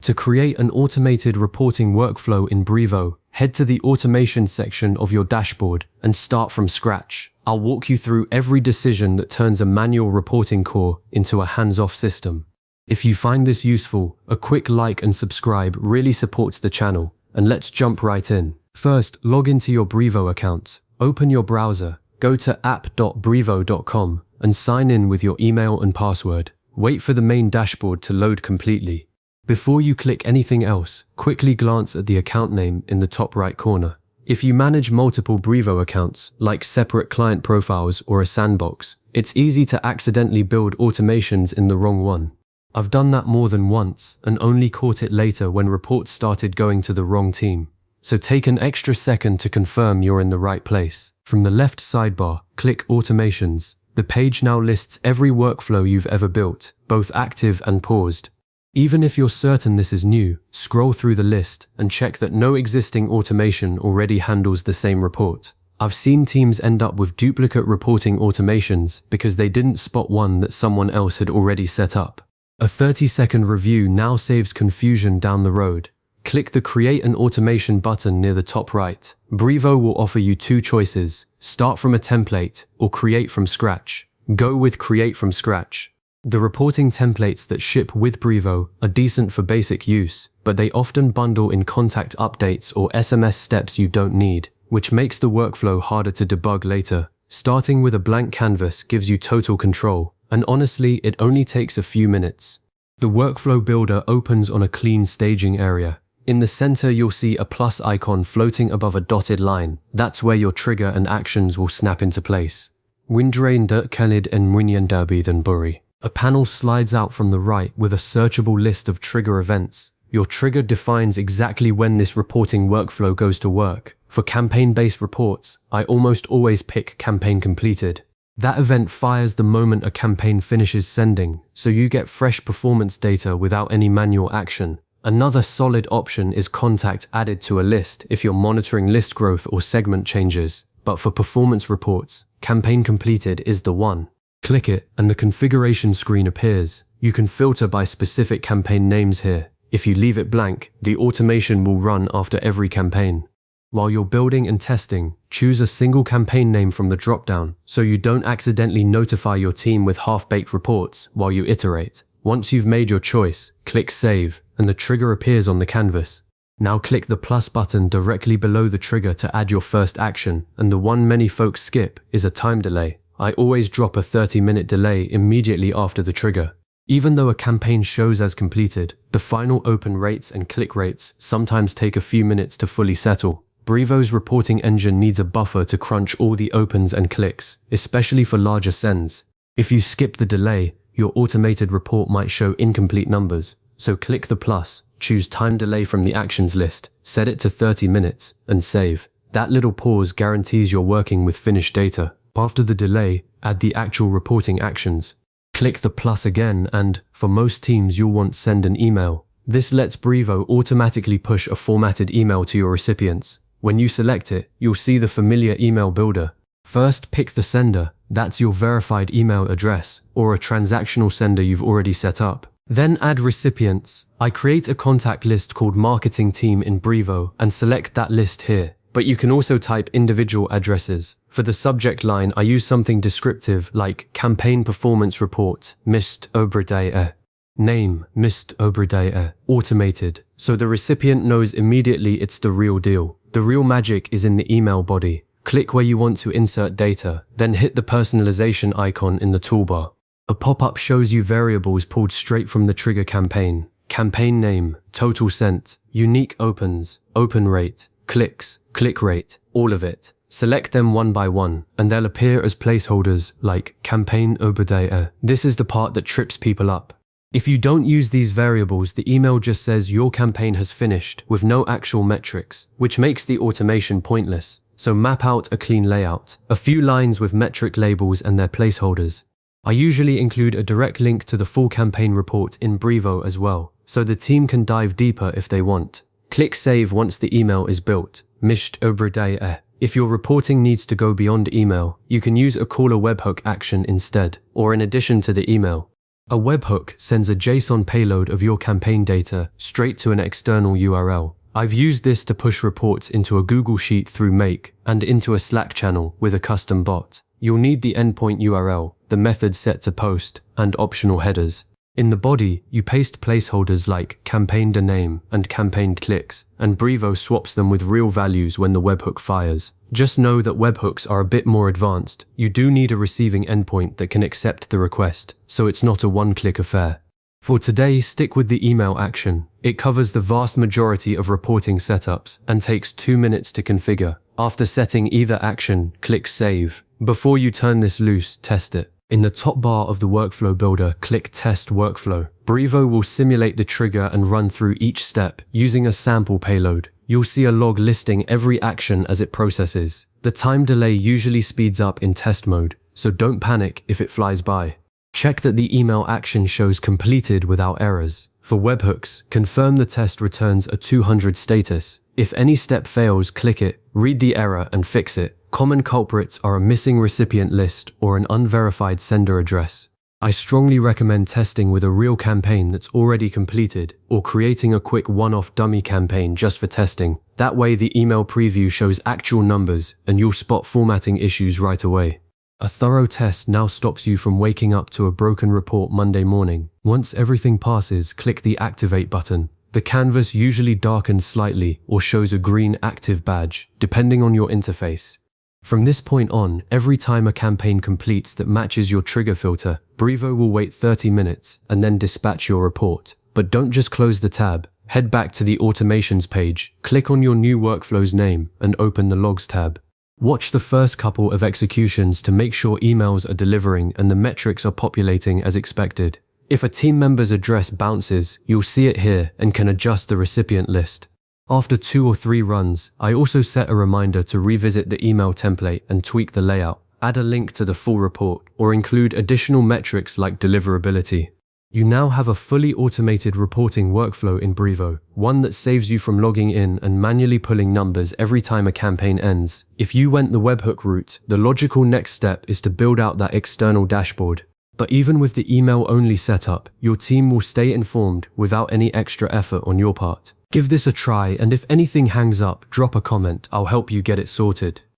To create an automated reporting workflow in Brevo, head to the automation section of your dashboard and start from scratch. I'll walk you through every decision that turns a manual reporting core into a hands-off system. If you find this useful, a quick like and subscribe really supports the channel, and let's jump right in. First, log into your Brevo account. Open your browser, go to app.brevo.com and sign in with your email and password. Wait for the main dashboard to load completely. Before you click anything else, quickly glance at the account name in the top right corner. If you manage multiple Brevo accounts, like separate client profiles or a sandbox, it's easy to accidentally build automations in the wrong one. I've done that more than once and only caught it later when reports started going to the wrong team. So take an extra second to confirm you're in the right place. From the left sidebar, click Automations. The page now lists every workflow you've ever built, both active and paused. Even if you're certain this is new, scroll through the list and check that no existing automation already handles the same report. I've seen teams end up with duplicate reporting automations because they didn't spot one that someone else had already set up. A 30-second review now saves confusion down the road. Click the Create an Automation button near the top right. Brevo will offer you two choices: start from a template or create from scratch. Go with Create from scratch. The reporting templates that ship with Brevo are decent for basic use, but they often bundle in contact updates or SMS steps you don't need, which makes the workflow harder to debug later. Starting with a blank canvas gives you total control, and honestly, it only takes a few minutes. The workflow builder opens on a clean staging area. In the center, you'll see a plus icon floating above a dotted line. That's where your trigger and actions will snap into place. Windrain dert kelid en mwynien derby than buri. A panel slides out from the right with a searchable list of trigger events. Your trigger defines exactly when this reporting workflow goes to work. For campaign-based reports, I almost always pick campaign completed. That event fires the moment a campaign finishes sending, so you get fresh performance data without any manual action. Another solid option is contact added to a list if you're monitoring list growth or segment changes. But for performance reports, campaign completed is the one. Click it and the configuration screen appears. You can filter by specific campaign names here. If you leave it blank, the automation will run after every campaign. While you're building and testing, choose a single campaign name from the dropdown so you don't accidentally notify your team with half-baked reports while you iterate. Once you've made your choice, click Save and the trigger appears on the canvas. Now click the plus button directly below the trigger to add your first action, and the one many folks skip is a time delay. I always drop a 30-minute delay immediately after the trigger. Even though a campaign shows as completed, the final open rates and click rates sometimes take a few minutes to fully settle. Brevo's reporting engine needs a buffer to crunch all the opens and clicks, especially for larger sends. If you skip the delay, your automated report might show incomplete numbers. So click the plus, choose time delay from the actions list, set it to 30 minutes, and save. That little pause guarantees you're working with finished data. After the delay, add the actual reporting actions. Click the plus again and, for most teams, you'll want send an email. This lets Brevo automatically push a formatted email to your recipients. When you select it, you'll see the familiar email builder. First, pick the sender. That's your verified email address, or a transactional sender you've already set up. Then add recipients. I create a contact list called Marketing Team in Brevo and select that list here. But you can also type individual addresses. For the subject line, I use something descriptive like Campaign Performance Report, Mist Obradea. Name, Mist Obradea. Automated. So the recipient knows immediately it's the real deal. The real magic is in the email body. Click where you want to insert data, then hit the personalization icon in the toolbar. A pop-up shows you variables pulled straight from the trigger campaign. Campaign name, total sent, unique opens, open rate, clicks, click rate, all of it. Select them one by one, and they'll appear as placeholders like Campaign Obradea. This is the part that trips people up. If you don't use these variables, the email just says your campaign has finished with no actual metrics, which makes the automation pointless. So map out a clean layout, a few lines with metric labels and their placeholders. I usually include a direct link to the full campaign report in Brevo as well, so the team can dive deeper if they want. Click Save once the email is built. Mist Obradea. If your reporting needs to go beyond email, you can use a caller webhook action instead, or in addition to the email. A webhook sends a JSON payload of your campaign data straight to an external URL. I've used this to push reports into a Google Sheet through Make and into a Slack channel with a custom bot. You'll need the endpoint URL, the method set to post, and optional headers. In the body, you paste placeholders like campaigned name and campaigned clicks, and Brevo swaps them with real values when the webhook fires. Just know that webhooks are a bit more advanced. You do need a receiving endpoint that can accept the request, so it's not a one-click affair. For today, stick with the email action. It covers the vast majority of reporting setups and takes 2 minutes to configure. After setting either action, click Save. Before you turn this loose, test it. In the top bar of the workflow builder, click Test Workflow. Brevo will simulate the trigger and run through each step using a sample payload. You'll see a log listing every action as it processes. The time delay usually speeds up in test mode, so don't panic if it flies by. Check that the email action shows completed without errors. For webhooks, confirm the test returns a 200 status. If any step fails, click it, read the error and fix it. Common culprits are a missing recipient list or an unverified sender address. I strongly recommend testing with a real campaign that's already completed or creating a quick one-off dummy campaign just for testing. That way the email preview shows actual numbers and you'll spot formatting issues right away. A thorough test now stops you from waking up to a broken report Monday morning. Once everything passes, click the Activate button. The canvas usually darkens slightly or shows a green active badge, depending on your interface. From this point on, every time a campaign completes that matches your trigger filter, Brevo will wait 30 minutes and then dispatch your report. But don't just close the tab. Head back to the Automations page, click on your new workflow's name, and open the Logs tab. Watch the first couple of executions to make sure emails are delivering and the metrics are populating as expected. If a team member's address bounces, you'll see it here and can adjust the recipient list. After 2 or 3 runs, I also set a reminder to revisit the email template and tweak the layout, add a link to the full report, or include additional metrics like deliverability. You now have a fully automated reporting workflow in Brevo, one that saves you from logging in and manually pulling numbers every time a campaign ends. If you went the webhook route, the logical next step is to build out that external dashboard. But even with the email-only setup, your team will stay informed without any extra effort on your part. Give this a try, and if anything hangs up, drop a comment. I'll help you get it sorted.